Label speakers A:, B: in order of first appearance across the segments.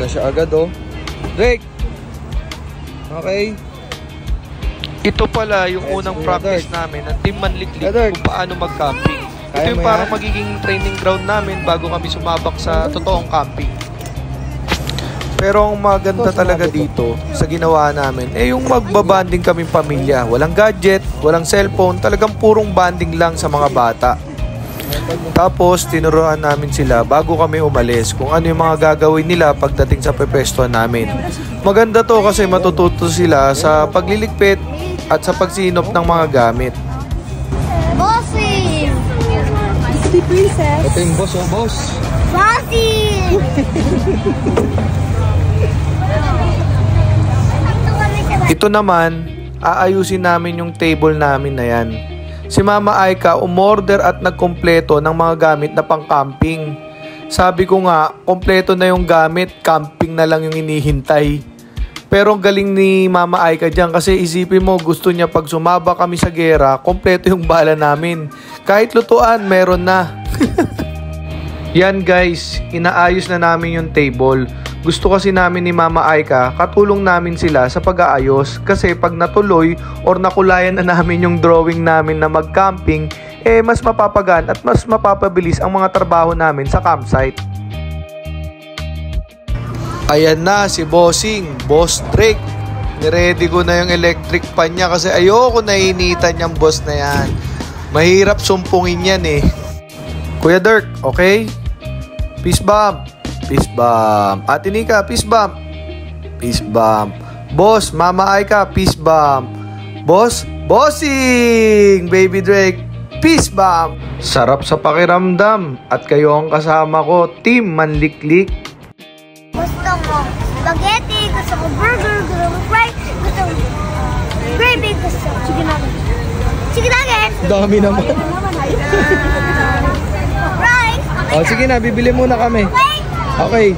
A: na siya agad, oh. Drake! Okay.
B: Ito pala yung unang practice namin ng Team Manliklik kung paano mag-camping. Ito yung parang magiging training ground namin bago kami sumabak sa totoong camping. Pero ang maganda talaga dito sa ginawa namin, yung magbabanding kaming pamilya. Walang gadget, walang cellphone, talagang purong banding lang sa mga bata. Tapos tinuruan namin sila bago kami umalis kung ano yung mga gagawin nila pagdating sa pepestuhan namin. Maganda to kasi matututo sila sa pagliligpit at sa pagsinop ng mga gamit.
C: Bossy! Ito princess.
A: Ito yung boss, oh boss.
C: Bossy!
B: Ito naman, aayusin namin yung table namin na yan. Si Mama Aika umorder at nagkompleto ng mga gamit na pang-camping. Sabi ko nga, kompleto na yung gamit, camping na lang yung inihintay. Pero ang galing ni Mama Aika dyan kasi isipin mo, gusto niya pag sumaba kami sa gera, kompleto yung bala namin. Kahit lutuan, meron na. Yan guys, inaayos na namin yung table. Gusto kasi namin ni Mama Aika, katulong namin sila sa pag-aayos kasi pag natuloy or nakulayan na namin yung drawing namin na mag-camping, mas mapapagan at mas mapapabilis ang mga trabaho namin sa campsite. Ayan na si Bossing, Boss Drake. Niready ko na yung electric pan niya kasi ayoko nainitan yung boss na yan. Mahirap sumpungin yan eh. Kuya Dirk, okay? Peace bump. Peace bump. Ate Nika, peace bump. Peace bump. Boss, Mama Aika, peace bump. Boss, Bossing, Baby Drake, peace bump. Sarap sa pakiramdam at kayo ang kasama ko, Team Manliklik.
C: Gusto mo spaghetti, gusto mo burger, gusto mo fries, gusto mo gravy, gusto mo chicken nuggets. Chicken nuggets!
A: Dami naman.
C: Fries!
A: O sige na, bibili muna kami. Okay.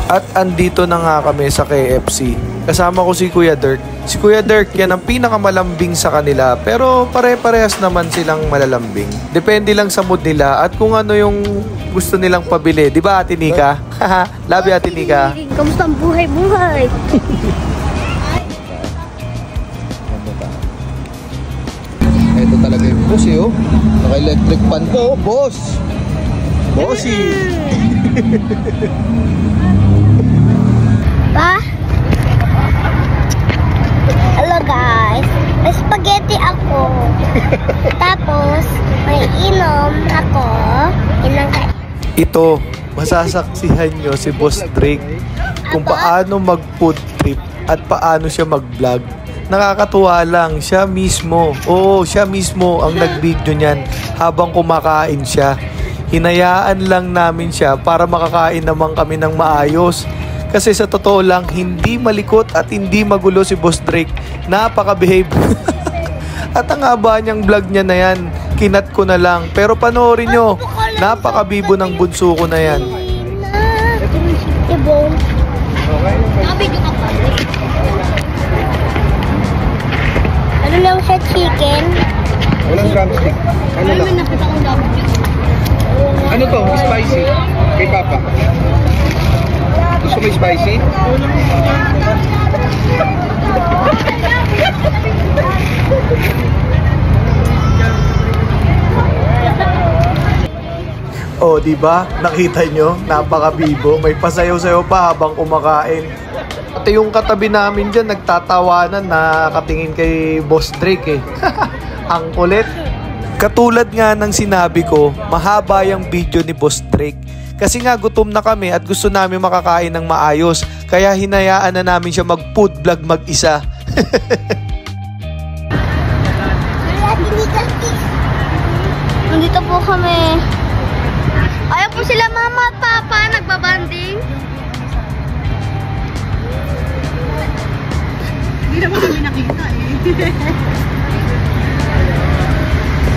A: At andito na nga kami sa KFC. Kasama ko si Kuya Dirk. Si Kuya Dirk, yan ang pinakamalambing sa kanila. Pero pare-parehas naman silang malalambing. Depende lang sa mood nila at kung ano yung gusto nilang pabili. Di ba, Ate Nika? Love you, Ate Nika.
C: Kamusta ang buhay-buhay?
A: Ito talaga yung boss eh, oh. Naka-electric pan ko, oh, boss. Bossy.
C: Pa? Hello guys. May spaghetti ako. Tapos, may inom ako.
B: Ito, masasaksihan nyo si Boss Drake kung paano mag-food trip at paano siya mag-vlog. Nakakatuwa lang, siya mismo. Oo, siya mismo ang nag-video niyan habang kumakain siya. Hinayaan lang namin siya para makakain naman kami ng maayos. Kasi sa totoo lang, hindi malikot at hindi magulo si Boss Drake. Napaka-behave. At ang haba niyang vlog niya na yan, kinat ko na lang. Pero panoorin nyo, napaka-bibo ng bunso ko na yan.
C: Ibon. Nakabidyo ka pa. Ano lang siya, chicken?
A: Walang drumstick. Ano lang? Ano to? Spicy? Kay Papa. Gusto mo spicy?
B: Oh, di ba? Nakita nyo? Napaka-bibo. May pasayaw-sayaw pa habang kumakain. At yung katabi namin dyan, nagtatawanan na katingin kay Boss Drake eh. Ang kulit. Katulad nga ng sinabi ko, mahaba yung video ni Boss Drake. Kasi nga gutom na kami at gusto namin makakain ng maayos. Kaya hinayaan na namin siya mag-food vlog mag-isa.
C: Nandito po kami. Ayan po sila mama at papa, nagbabanding.
D: Hindi naman kami nakita eh.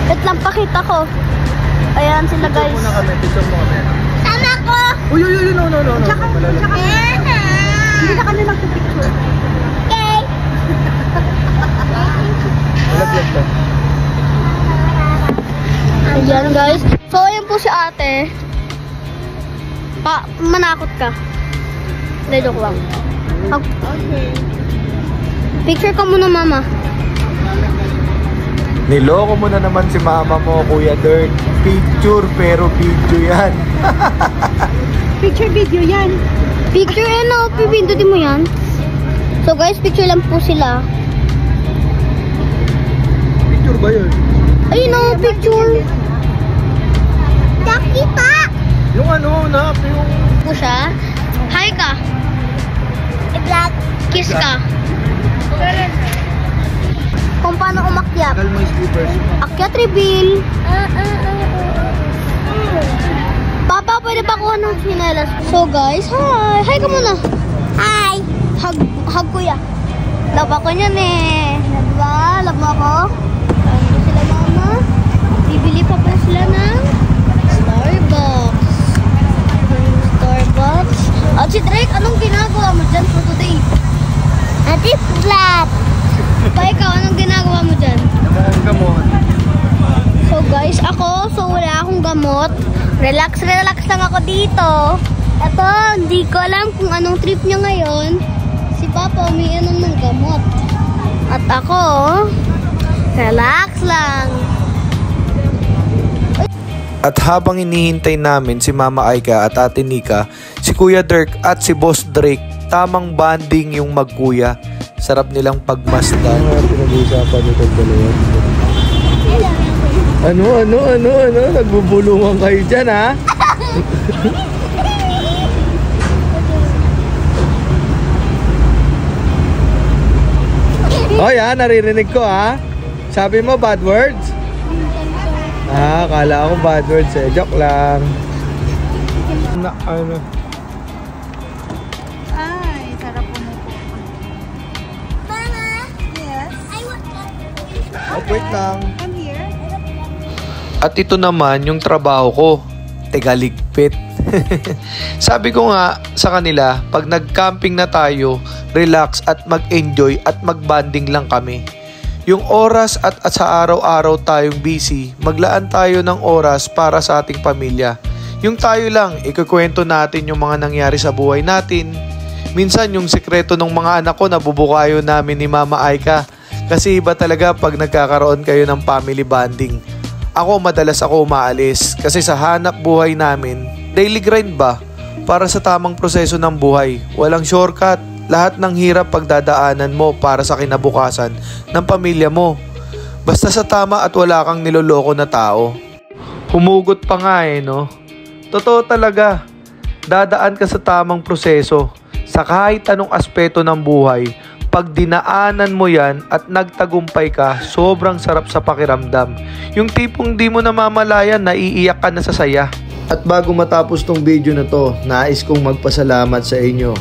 C: Wait lang, pakita ko. Ayan sila guys.
A: Picture muna kami, picture mo kami.
C: Sana ko!
A: Uy, no.
D: Tsaka hindi na kami magpipicture.
C: Okay.
A: Malaglag to.
C: Ayan guys. So ayan po si ate. Manakot ka. Hindi, joke lang.
D: Okay.
C: Picture ka muna, mama.
B: Niloko mo na naman si mama mo, Kuya Dirt. Picture pero video yan.
D: Picture video yan.
C: Picture, ano? Pipindutin mo yan. So, guys, picture lang po sila.
B: Picture ba yun?
C: Ayun o, picture. Nakita!
B: Yung ano, yung...
C: Po siya. Hi ka. I-vlog. Kiss ka. Kung paano umakyat.
B: Tagal mo yung slippers.
C: Akyat reveal. Papa, pwede pa kuha ng chinelas. So guys, hi. Hi ka muna. Hi. Hug kuya. Love ako niyan eh. Diba? Love mo ako? Ano sila mama? Bibili pa po sila ng Starbucks. Starbucks. At si Drake, anong ginagawa mo dyan for today? Ate flat. Pa ikaw, anong ginagawa mo dyan?
B: Namukhang gamot.
C: So guys, wala akong gamot. Relax lang ako dito. Ito, hindi ko alam kung anong trip niya ngayon. Si Papa umiinom ng gamot. At ako, relax lang.
B: At habang inihintay namin si Mama Aika at Ate Nika, si Kuya Dirk at si Boss Drake, tamang banding yung magkuya. Sarap nilang pagmasdan. Pinag-uusapan nito dalawa. Ano? Nagbubulungan kayo dyan, ha? Oh, yan. Naririnig ko, ha? Sabi mo, bad words? Akala ko bad words, eh. Joke lang. Ano?
D: Ay, sarap po nito.
C: Mama,
D: Yes.
C: I want that.
B: Wait lang.
D: Come here.
B: At ito naman yung trabaho ko, tegaligpit. Sabi ko nga sa kanila, pag nag-camping na tayo, relax at mag-enjoy at mag-banding lang kami. Yung oras at sa araw-araw tayong busy, maglaan tayo ng oras para sa ating pamilya. Yung tayo lang, ikukwento natin yung mga nangyari sa buhay natin. Minsan yung sekreto ng mga anak ko nabubukayo namin ni Mama Aika. Kasi iba talaga pag nagkakaroon kayo ng family bonding. Madalas ako umaalis kasi sa hanap buhay namin, daily grind ba? Para sa tamang proseso ng buhay. Walang shortcut. Lahat ng hirap pagdadaanan mo para sa kinabukasan ng pamilya mo. Basta sa tama at wala kang niloloko na tao. Humugot pa nga no? Totoo talaga. Dadaan ka sa tamang proseso. Sa kahit anong aspeto ng buhay. Pag dinaanan mo yan at nagtagumpay ka, sobrang sarap sa pakiramdam. Yung tipong di mo namamalayan, naiiyak ka na sa saya. At bago matapos tong video na to, nais kong magpasalamat sa inyo.